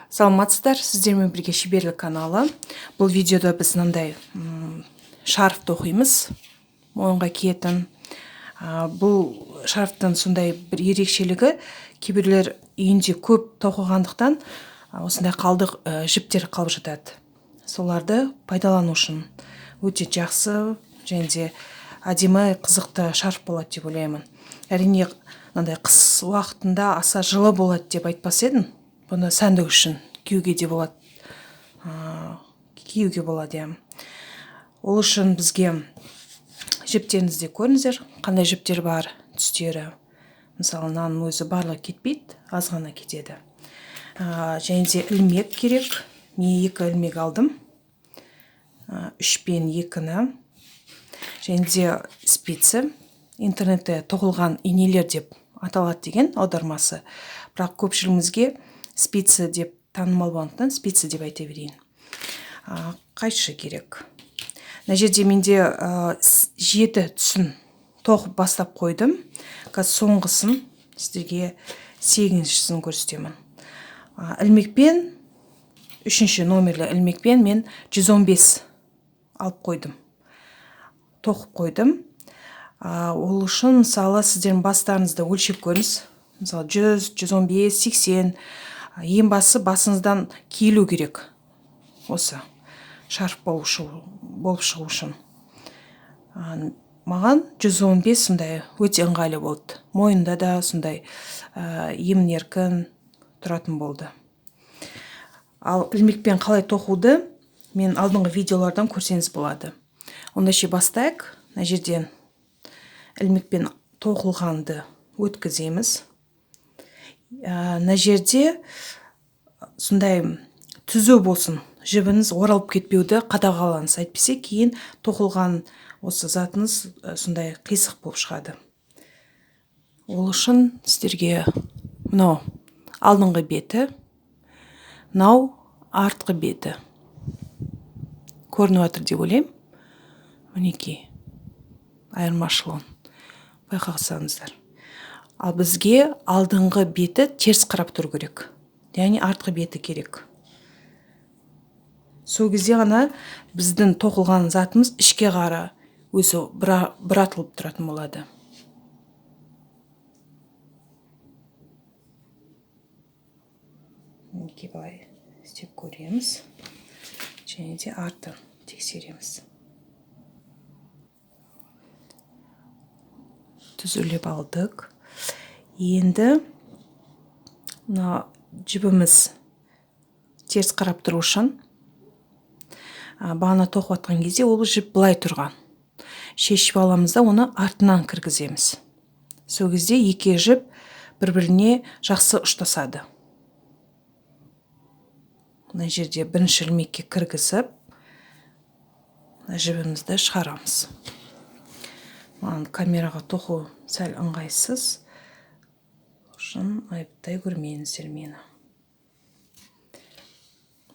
Саламатсыздар, сіздермен бірге шеберлік каналы. Бұл видеода біз мынандай шарфты оқимыз, мойынға киетін. Бұл шарфтың сондай бір ерекшелігі, кейбіреулер үйінде көп тоқығандықтан осындай қалдық жіптер қалып жатады. Соларды пайдалану үшін өте жақсы және де әдемі қызықты шарф болады деп ойлаймын. Әрине, мынандай қыс уақытында аса жылы болады деп айтпас едім. Бұны сәндік үшін киюге де болады. Киюге болады, иә. Ол үшін бізге жіптеріңізде көріңіздер, қандай жіптер бар, түстері. Мысалы, мынаның өзі барлығы кетпейді, аз ғана кетеді. Және де ілмек керек. Мен 2 ілмек алдым. 3 пен 2-ні. Және де спицы. Интернетте тоқылған инелер деп аталады деген аудармасы. Бірақ көпшілігімізге спицы деп танымал болғандықтан спицы деп айта берейін. Қайшы керек. Мына жерде менде 7 түсін тоқып бастап қойдым. Қазір соңғысын сіздерге 8-шісін көрсетемін. Ілмекпен, 3-ші номерлі ілмекпен мен 115 алып қойдым. Тоқып қойдым. Ол үшін, мысалы, сіздердің бастарыңызды өлшеп көріңіз. Мысалы, 100, 115, 80. Ең басыңыздан киілу керек. Осы шарф болып шығу үшін. Маған 115 сондай өте ыңғайлы болды. Мойында да сондай емін-еркін тұратын болды. Ал ілмекпен қалай тоқуды мен алдыңғы видеолардан көрсеңіз болады. Онда бастайық. Мына жерден ілмекпен тоқылғанды өткіземіз. Мына жерде сондай түзу болсын, жібіңіз оралып кетпеуді қадағалаңыз. Әйтпесе кейін тоқылған осы затыңыз сондай қисық болып шығады. Ол үшін сіздерге мынау алдыңғы беті, мынау артқы беті көрініп жатыр деп ойлаймын. Мінекей айырмашылығын байқасаңыздар. Ал бізге алдыңғы беті теріс қарап тұру керек. Яғни артқы беті керек. Сол кезде ғана біздің тоқылған затымыз ішке қара өзі бұратылып тұратын болады. Мінекей былай істеп көреміз. Және де артын тексереміз. Түзулеп алдық. Енді мына жібіміз теріс қарап тұру үшін бағана тоқып атқан кезде ол жіп былай тұрған. Шешіп аламыз да оны артынан кіргіземіз. Сол кезде 2 жіп бір-біріне жақсы ұштасады. Мына жерде бірінші ілмекке кіргізіп, жібімізді шығарамыз. Маған камераға тоқу сәл ыңғайсыз. Үшін айыптай көрмеңіздер мені.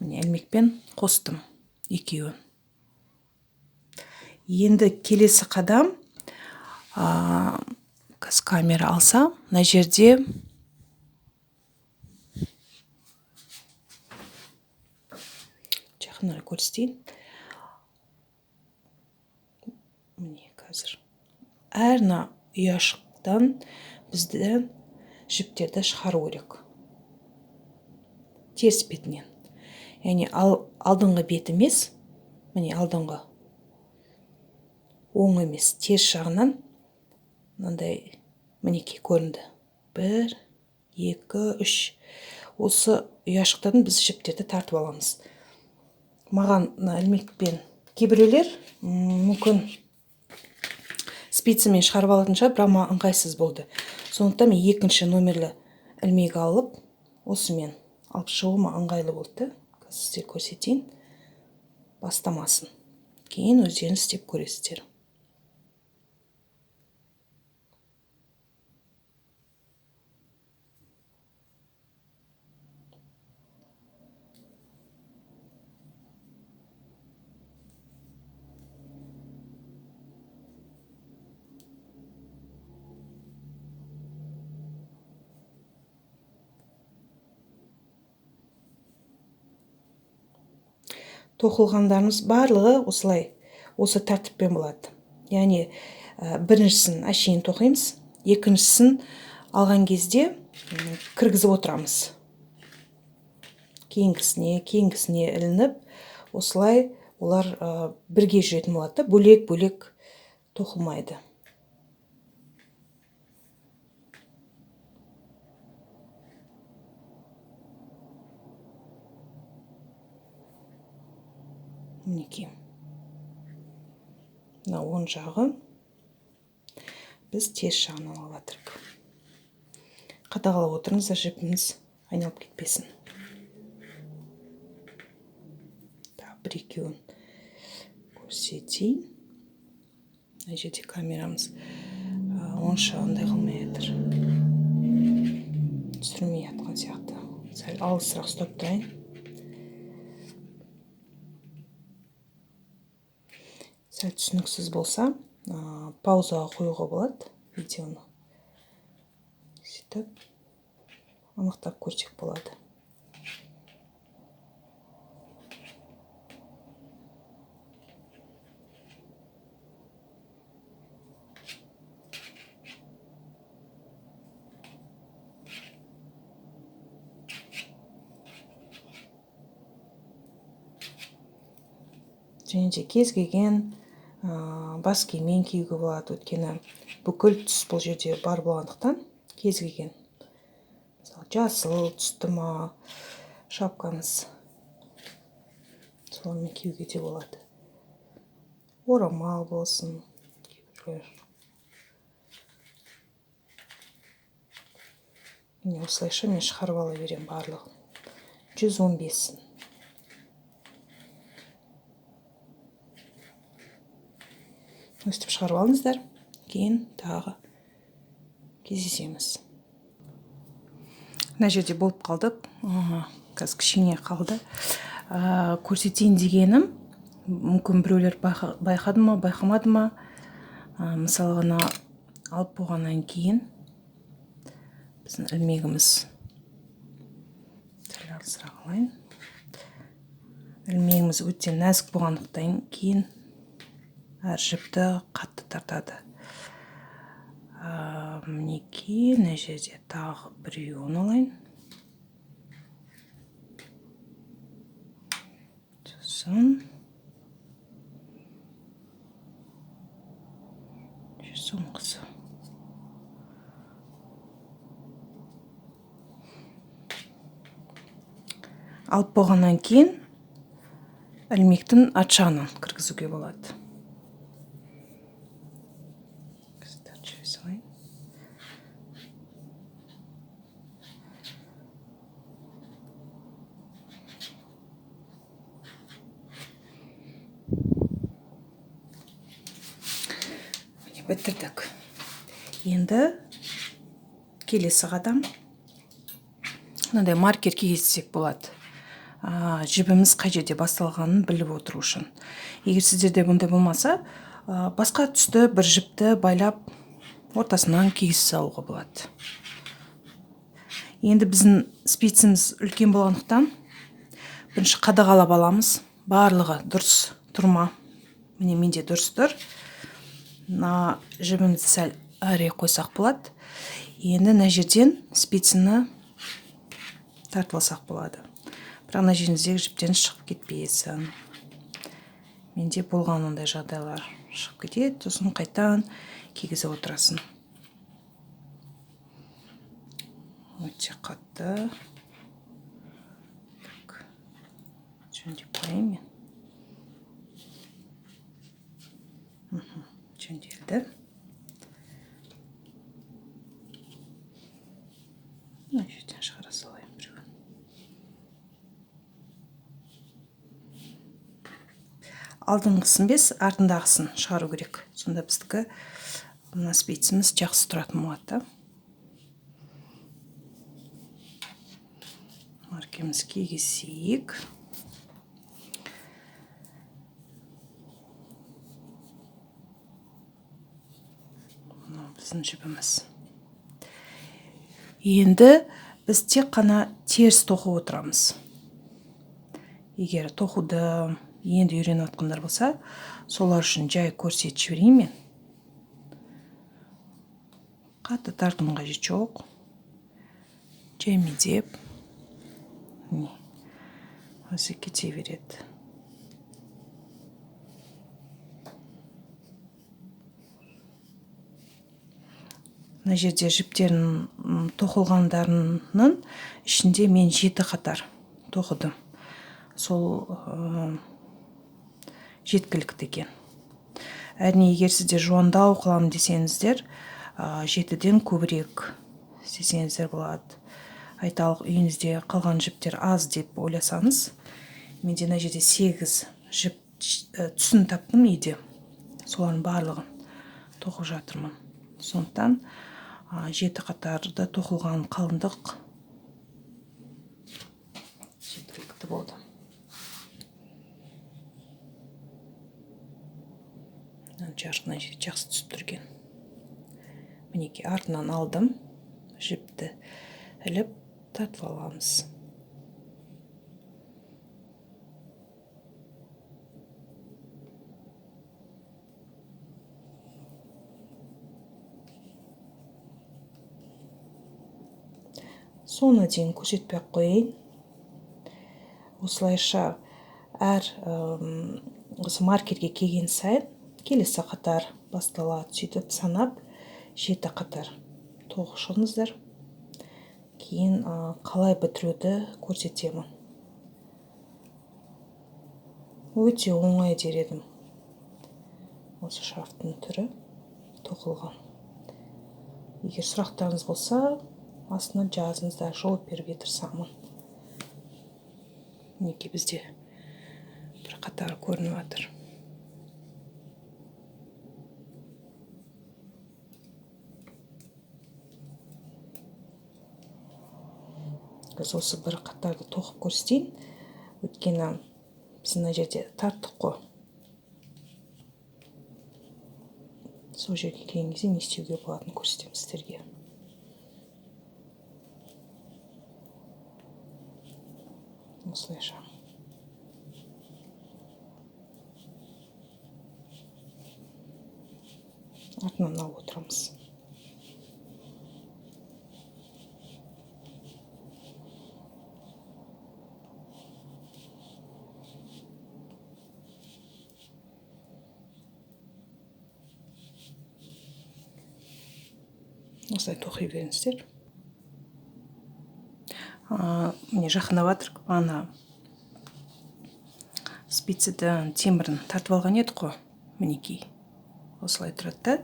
Міне ілмекпен қостым 2-ін. Енді келесі қадам, камера алса, мына жерде жақын көрсетейін. Міне қазір. Әрна ұяшықтан бізді жіптерді шығару керек. Теріс бетінен. Яғни алдыңғы бет емес, міне алдыңғы оң емес, теріс жағынан мынандай мінекей көрінді. 1, 2, 3. Осы ұяшықтан біз жіптерді тартып аламыз. Маған ілмекпен кейбіреулер мүмкін спицамен шығарып алатын шығар, бірақ маған ыңғайсыз болды. Сондықтан мен 2-ші номерлі ілмек алып, осымен алып шығуыма ыңғайлы болды. Сіздер көрсетейін. Бастамасын. Кейін өздеріңіз істеп көресіздер. тоқылғандарымыз барлығы осылай, осы тәртіппен болады. Яғни біріншісін әшейін тоқимыз, екіншісін алған кезде кіргізіп отырамыз. Кейінгісіне ілініп, осылай олар бірге жүретін болады, бөлек-бөлек тоқылмайды. Мінекей. Мына оң жағы біз теріс жағынан алып жатырмыз. Қадағалап отырыңыздар, жіпіміз айналып кетпесін. Бір-екеуін көрсетейін. Мына жерде камерамыз онша ондай қылмай жатыр. Түсірмей жатқан сияқты. Сәл алысырақ ұстап тұрайын. Сәл түсініксіз болса, паузаға қоюға болады видеоны. Сөйтіп, анықтап көрсек болады. Және де кез келген бас киіммен киюге болады, өйткені бүкіл түс бұл жерде бар болғандықтан, кез келген жасыл түсті ма шапкаңыз солармен киюге де болады. Орамал болсын. Міне осылайша мен шығарып ала берем барлығын. 115-сін. Өстіп шығарып алыңыздар, кейін тағы кездесеміз. Мына жерде болып қалдық. Қазір кішкене қалды. Көрсетейін дегенім, мүмкін біреулер байқады ма, байқамады ма. Мысалы ғана алып болғаннан кейін біздің ілмегіміз сәл алысырақ алайын. Ілмегіміз өте нәзік болғандықтан кейін әр жіпті қатты тартады. Мінекей, мына жерде тағы біреуін алайын. Сосын соңғысы. Алып болғаннан кейін ілмектің арт жағынан кіргізуге болады. Бітірдік. Енді келесі қадам. Мынандай маркер кезсек болады. Жібіміз қай жерде басталғанын біліп отыру үшін. Егер сіздерде бұндай болмаса, басқа түсті бір жіпті байлап ортасынан кесіп алуға болады. Енді біздің спиціміз үлкен болғандықтан бірінші қадағалап аламыз. Барлығы дұрыс тұрма. Міне менде дұрыс тұр. Мына жібімізді сәл әрі қойсақ болады. Енді мына жерден спицаны тартып алсақ болады. Бірақ мына жеріңіздегі жіптен шығып кетпейсін. Менде болған ондай жағдайлар. Шығып кетеді, сосын қайтадан кигізіп отырасың. Өте қатты. Жөндеп қойайын мен. Жөнделді. Мына жерден шығара салайын біреуін. Алдыңғысын без, артындағысын шығару керек. Сонда біздікі мына спиціміз жақсы тұратын болады. Маркеміз кигізейік. Біздің жібіміз. Енді біз тек қана теріс тоқып отырамыз. Егер тоқуды енді үйреніп жатқандар болса, солар үшін жай көрсетіп жіберейін мен. Қатты тартудың қажеті жоқ. Жай мезеп. Өзі кете береді. Мына жерде жіптерін тоқылғандарының ішінде мен 7 қатар тоқыдым. Сол жеткілікті екен. Әрине, егер сіздер жуандау қыламын десеңіздер, 7-ден көбірек істесеңіздер болады. Айталық, үйіңізде қалған жіптер аз деп ойласаңыз, менде мына жерде 8 жіп түсін таптым үйде. Солардың барлығын тоқып жатырмын. Сондықтан 7 қатарда тоқылған қалыңдық жеткілікті болды. Жарқына жақсы түсіп тұрген. Мінеки артынан алдым. Жіпті іліп тартып аламыз. Соңына дейін көрсетпей қойайын. Осылайша әр осы маркерге келген сайын келесі қатар басталады. Сөйтіп санап 7 қатар тоқып шығыңыздар. Кейін қалай бітіруді көрсетемін. Өте оңай дер едім. Осы шарфтың түрі тоқылған. Егер сұрақтарыңыз болса, астына жазыңыздар, жауап беруге тырысамын. Мінеки бізде бір қатар көрініп жатыр. Біз осы бір қатарды тоқып көрсетейін. Өйткені біз мына жерде тарттық қой. Сол жерге келген кезде не істеуге болатынын көрсетемін сіздерге. Осылайша. Артынан алып отырамыз. Осылай тоқи беріңіздер. Міне жақындап жатыр. Ана спицадан темірін тартып алған едік қой. Мінеки. Осылай тұрады.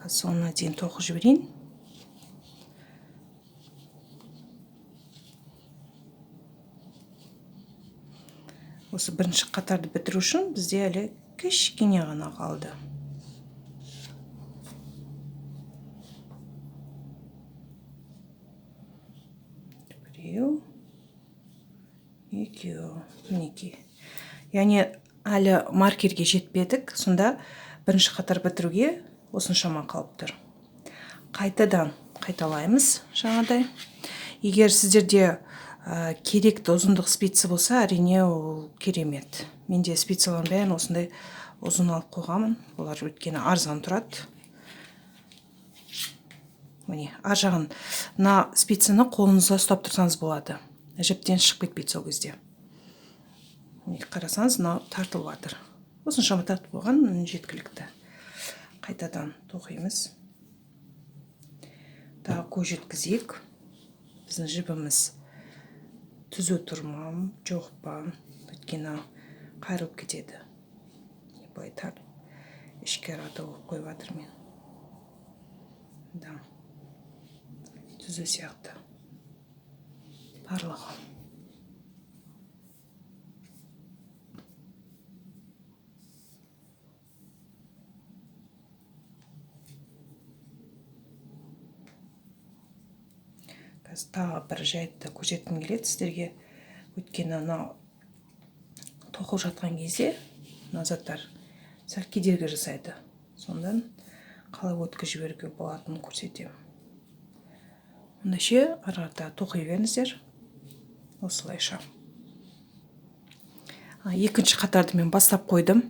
Қазір соңына дейін тоқып жіберейін. Осы бірінші қатарды бітіру үшін бізде әлі кішкене ғана қалды. Біреу, екеу, мінеки. Яғни әлі маркерге жетпедік, сонда бірінші қатар бітіруге осыншама қалып тұр. Қайтадан қайталаймыз жаңадай. Егер сіздерде керекті ұзындық спица болса, әрине ол керемет. Менде спицалардың бәрін осындай ұзын алып қойғанмын. Олар өйткені арзан тұрады. Міне, ар жағын мына спицаны қолыңызға ұстап тұрсаңыз болады. Жіптен шығып кетпейді сол кезде. Қарасаңыз, мынау тартылып жатыр. Осыншама тартып қойған жеткілікті. Қайтадан тоқимыз. Тағы көз жеткізейік. Біздің жібіміз түзу тұр ма, жоқ па, өйткені қайырылып кетеді. Былай тартып, ішке арада болып қойып жатыр мен. Да. Түзу сияқты. Барлығы. Қазір тағы бір жайтты көрсеткім келеді сіздерге. Өйткені мынау тоқып жатқан кезде мына заттар сәл кедергі жасайды. Сондан қалай өткізіп жіберуге болатынын көрсетемін. Онда арада тоқи беріңіздер. Осылайша. Екінші қатарды мен бастап қойдым.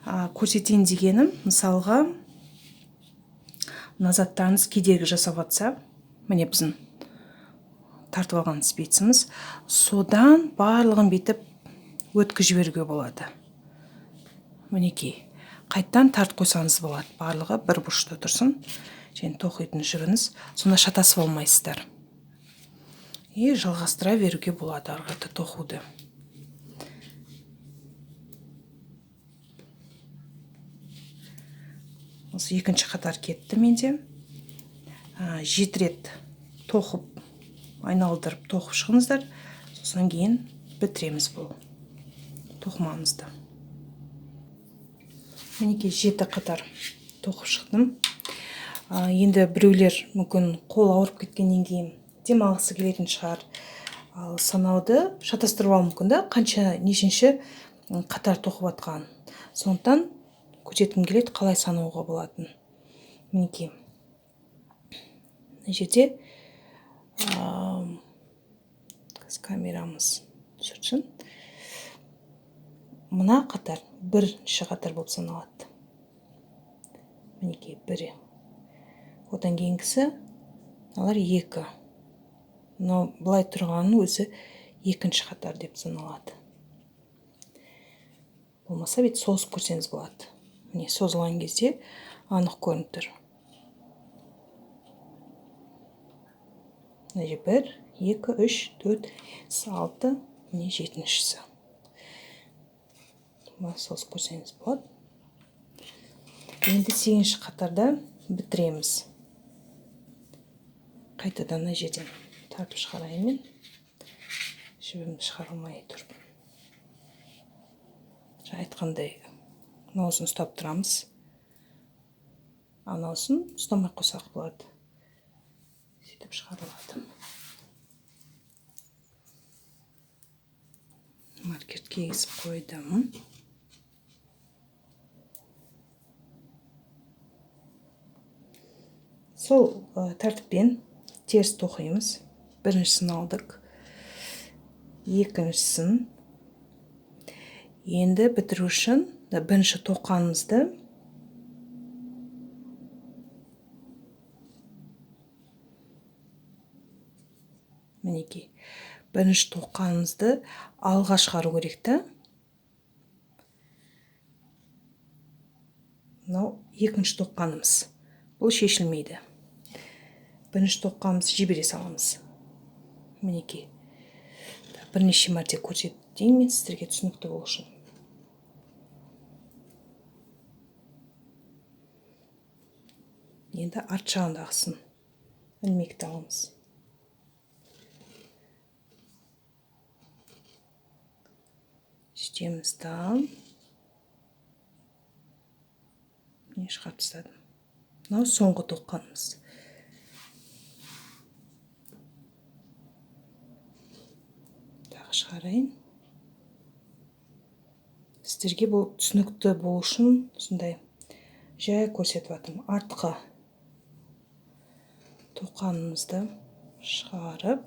Көрсетейін дегенім, мысалға мына заттарыңыз кедергі жасап жатса, міне біздің тартып алған спиціміз, содан барлығын бетіп өткізіп жіберуге болады. Мінекей, қайттан тартып қойсаңыз болады, барлығы бір бұрышта тұрсын, және тоқитын жүріңіз, сонда шатасып алмайсыздар. И жалғастыра беруге болады ары қарата тоқуды. Осы екінші қатар кетті менде. 7 рет тоқып, айналдырып тоқып шығыңыздар, сосын кейін бітіреміз бұл тоқымамызды. Мінекей 7 қатар тоқып шықтым. Енді біреулер мүмкін қол ауырып кеткеннен кейін демалғысы келетін шығар. Ал санауды шатастырып алуы мүмкін да, қанша нешінші қатар тоқып атқан. Сондықтан көрсеткім келеді, қалай санауға болатын. Мінекей. Мына жерде камерамыз түсірсін. Мына қатар бірінші қатар болып саналады. Мінекей, бірі. Одан кейінгісі алар 2. Но былай тұрғанның өзі екінші қатар деп саналады. Болмаса бет созып көрсеңіз болады. Міне созылған кезде анық көрініп тұр. Мына 1, 2, 3, 4, 6, міне 7-шісі. Созып көрсеңіз болады. Енді 8-ші қатарда бітіреміз. Қайтадан мына жерден тартып шығарайын мен. Жібімді шығарылмай тұр. Айтқандай, мынаусын ұстап тұрамыз. Анаусын ұстамай қойсақ болады. Сөйтіп шығарылады. Маркер кигізіп қойдым. Сол тәртіппен теріс тоқимыз. Біріншісін алдық. Екіншісін. Енді бітіру үшін бірінші тоққанымызды мінекей, бірінші тоққанымызды алға шығару керекті. Мынау екінші тоққанымыз. Бұл шешілмейді. Бірінші тоққанымызды жібере саламыз. Мінекей. Бірнеше мәрте көрсетейін мен сіздерге түсінікті болу үшін. Енді арт жағындағысын ілмекті аламыз. Үстемізден не шығарып тастадым. Мынау соңғы тоққанымыз. Тағы шығарайын. Сіздерге бұл түсінікті болу үшін сондай жай көрсетіп жатырмын. Артқы тоққанымызды шығарып,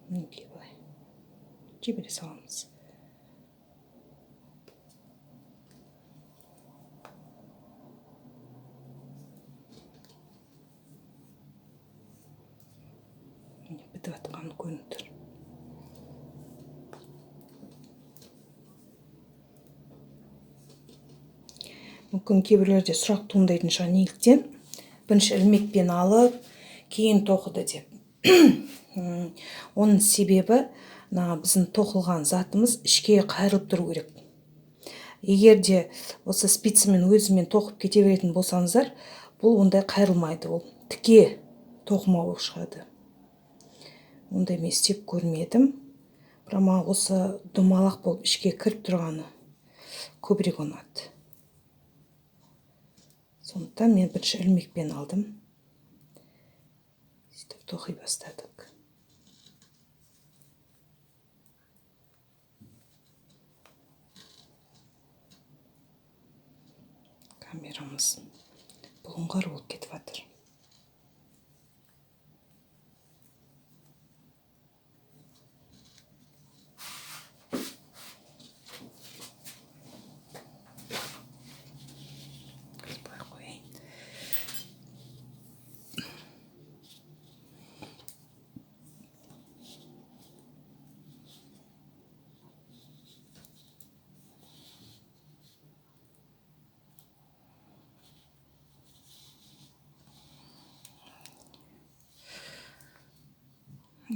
мінекей былай жібере саламыз. Бітіп жатқан көрініп тұр. Мүмкін кейбіреулерде сұрақ туындайтын шығар, неліктен бірінші ілмекпен алып, кейін тоқыды деп. Оның себебі біздің тоқылған затымыз ішке қайырылып тұру керек. Егер де осы спицымен өзімен тоқып кете беретін болсаңыздар, бұл ондай қайырылмайды, ол тіке тоқыма болып шығады. Ондай мен істеп көрмедім. Бірақ осы домалақ болып ішке кіріп тұрғаны көбірек ұнады. Сондықтан мен бірінші ілмекпен алдым. Сөйтіп тоқи бастадық. Камерамыз бұлыңғар болып кетіп жатыр.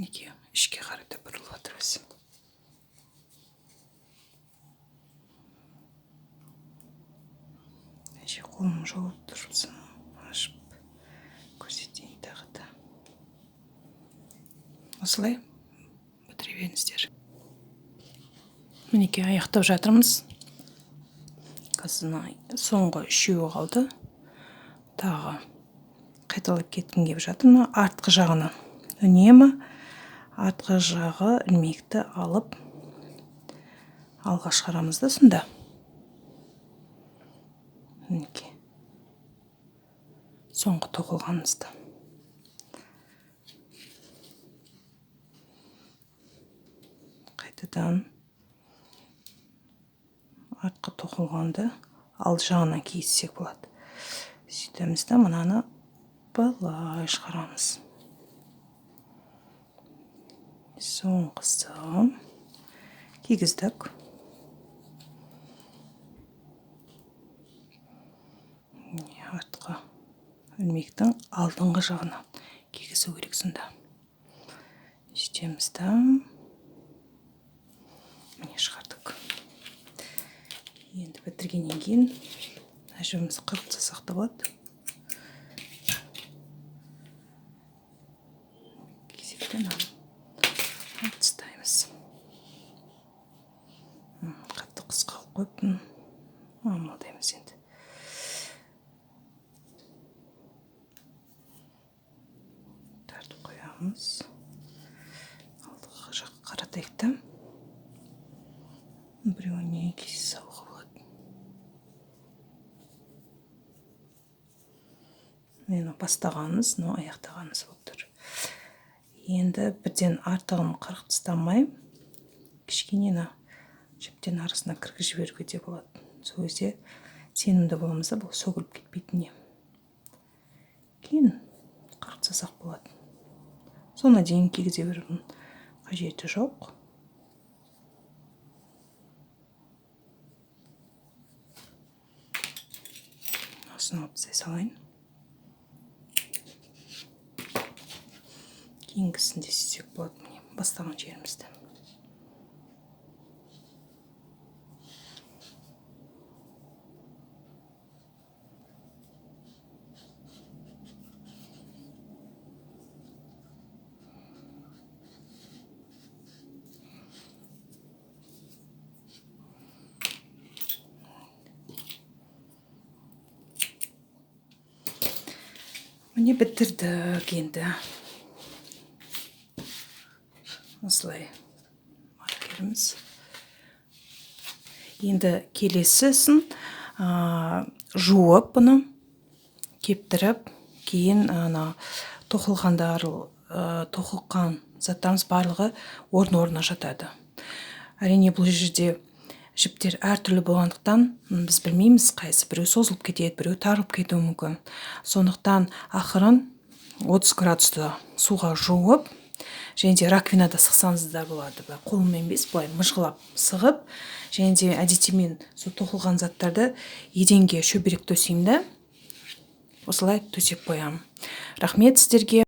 мінекей ішке қарата бұрылып жатырмыз. Қолым жауып тұрсын, ашып көрсетейін тағы да. Осылай бітіре беріңіздер. Мінекей аяқтап жатырмыз. Қазір соңғы 3-еуі қалды. Тағы қайталап кеткім келіп жатыр. Артқы жағынан үнемі артқы жағы ілмекті алып алға шығарамыз да сонда. Мінекей соңғы тоқылғанымызды. Қайтадан артқы тоқылғанды ал жағынан кессек болады. Сөйтеміз де мынаны былай шығарамыз. Соңғысы кигіздік. Артқы ілмектің алдыңғы жағынан кигізу керек сонда. Сөйтеміз де міне шығардық. Енді бітіргеннен кейін әжіміз қырқылсақ та болады. Кезектен алып тастаймыз. Қатты қысқа қойыппын. Амалдаймыз енді. Тартып қоямыз. Алдыға жаққа қаратайық та. Біреуіне кесе салуға болады. Мені бастағанымыз, но аяқтағанымыз болып тұр. Енді бірден артығын қырық тастамай, кішкене жіптен арасына кіргізіп жіберуге де болады. Сол кезде сенімді боламыз да, бұл сөгіліп кетпейтініне. Кейін қырық тастасақ болады. Соңына дейін кигізе берудің қажеті жоқ. Осыны алып тастай салайын. Кейінгісінде істесек болады, міне бастаған жерімізді. Міне бітірдік енді. Осылай маркеріміз. Енді келесісін жуып бұны, кептіріп, кейін тоқылған заттарымыз барлығы орын-орнына жатады. Әрине бұл жерде жіптер әртүрлі болғандықтан біз білмейміз, қайсы біреу созылып кетеді, біреу тарылып кетуі мүмкін. Сондықтан ақырын 30 градуста суға жуып, және де раковинада сықсаңыз да болады. Қолыммен емес, былай мыжғылап сығып, және де әдетімен сол тоқылған заттарды еденге шөберек төсеймін да, осылай төсеп қоямын. Рахмет сіздерге.